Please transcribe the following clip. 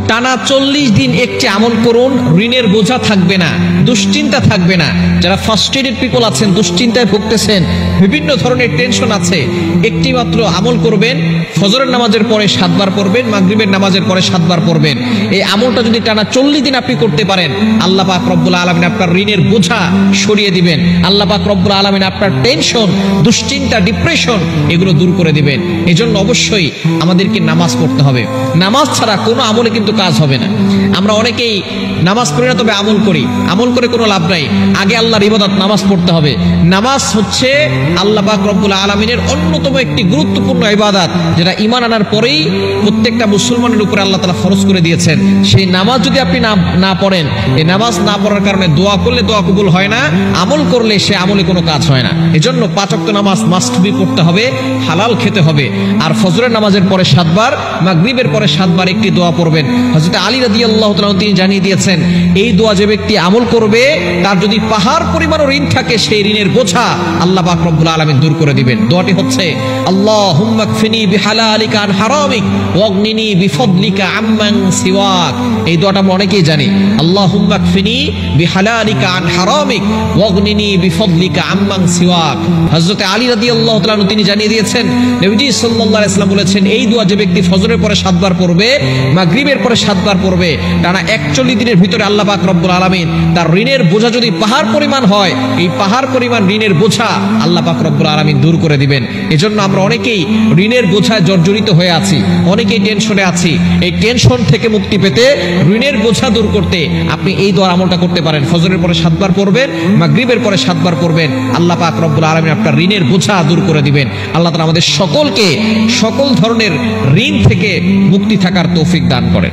টানা 40 দিন একটি আমল করুন, ঋণের বোঝা থাকবে না, দুশ্চিন্তা থাকবে না। যারা ফার্স্ট্রেটেড পিপল আছেন, দুশ্চিন্তায় ভুগতেছেন, বিভিন্ন ধরনের টেনশন আছে, একটি মাত্র আমল করবেন। ফজরের নামাজের পরে 7 বার পড়বেন, মাগরিবের নামাজের পরে 7 বার পড়বেন। এই আমলটা যদি টানা 40 দিন আপনি করতে পারেন, আল্লাহ পাক রব্বুল আলামিন আপনার ঋণের বোঝা সরিয়ে দিবেন। আল্লাহ পাক রব্বুল আলামিন আপনার টেনশন, দুশ্চিন্তা, ডিপ্রেশন এগুলো দূর করে দিবেন। এজন্য অবশ্যই আমাদেরকে নামাজ পড়তে হবে। নামাজ ছাড়া কোনো আমলে কিন্তু কাজ হবে না। আমরা অনেকেই নামাজ পড়ি না, তবে আমল করি। আমল করে কোনো লাভ নাই। আগে আল্লাহর ইবাদত, নামাজ পড়তে হবে। নামাজ হচ্ছে আল্লাহ পাক রব্বুল আলামিনের অন্যতম একটি গুরুত্বপূর্ণ ইবাদত, যেটা ঈমান আনার পরেই প্রত্যেকটা মুসলমানের উপরে আল্লাহ তাআলা ফরজ করে দিয়েছেন। সেই নামাজ যদি আপনি না পড়েন, এই নামাজ না পড়ার কারণে দোয়া করলে দোয়া কবুল হয় না, আমল করলে সে আমলে কোনো কাজ হয় না। এজন্য 5 ওয়াক্ত নামাজ মাস্ট বি পড়তে হবে, হালাল খেতে হবে। আর ফজরের নামাজের পরে 7 বার, মাগরিবের পরে 7 বার একটি দোয়া পড়বেন। হযরত আলী রাদিয়াল্লাহু তাআলা তিনি জানিয়ে দিয়েছেন, এই দোয়া যে ব্যক্তি আমল করবে, তার যদি পাহাড় পরিমাণ ঋণ থাকে, সেই ঋণের বোঝা আল্লাহ পাক রব্বুল আলামিন দূর করে দিবেন। দোয়াটি হচ্ছে, আল্লাহুম্মা কফিনি বিহালালিকা আন হারামিক ওয়াগনিনি বিফদলিকা আম্মান সিওয়াক। এই দোয়াটা আমরা অনেকেই জানি। আল্লাহুম্মা কফিনি বিহালালিকা আন হারামিক ওয়াগনিনি বিফদলিকা আম্মান সিওয়াক। হযরত আলী রাদিয়াল্লাহু তাআলা তিনি জানিয়ে দিয়েছেন, নবীজি সাল্লাল্লাহু আলাইহি ওয়াসাল্লাম বলেছেন, এই দোয়া যে ব্যক্তি ফজরের পরে 7 বার পড়বে, মাগরিবের পরে 7 বার পড়বে, টানা 41 দিনের ভিতরে আল্লাহ পাক রব্বুল আলামিন তার ঋণের বোঝা যদি পাহাড় পরিমাণ হয়, এই পাহাড় পরিমাণ ঋণের বোঝা আল্লাহ পাক রব্বুল আলামিন দূর করে দিবেন। এজন্য আমরা অনেকেই ঋণের বোঝায় জর্জরিত হয়ে আছি, অনেকেই টেনশনে আছি। এই টেনশন থেকে মুক্তি পেতে, ঋণের বোঝা দূর করতে আপনি এই দোয়া আমলটা করতে পারেন। ফজরের পরে 7 বার পড়বেন, মাগরিবের পরে 7 বার পড়বেন। আল্লাহ পাক রব্বুল আলামিন আপনার ঋণের বোঝা দূর করে দিবেন। আল্লাহ তাআলা আমাদের সকলকে সকল ধরনের ঋণ থেকে মুক্তি থাকার তৌফিক দান করেন।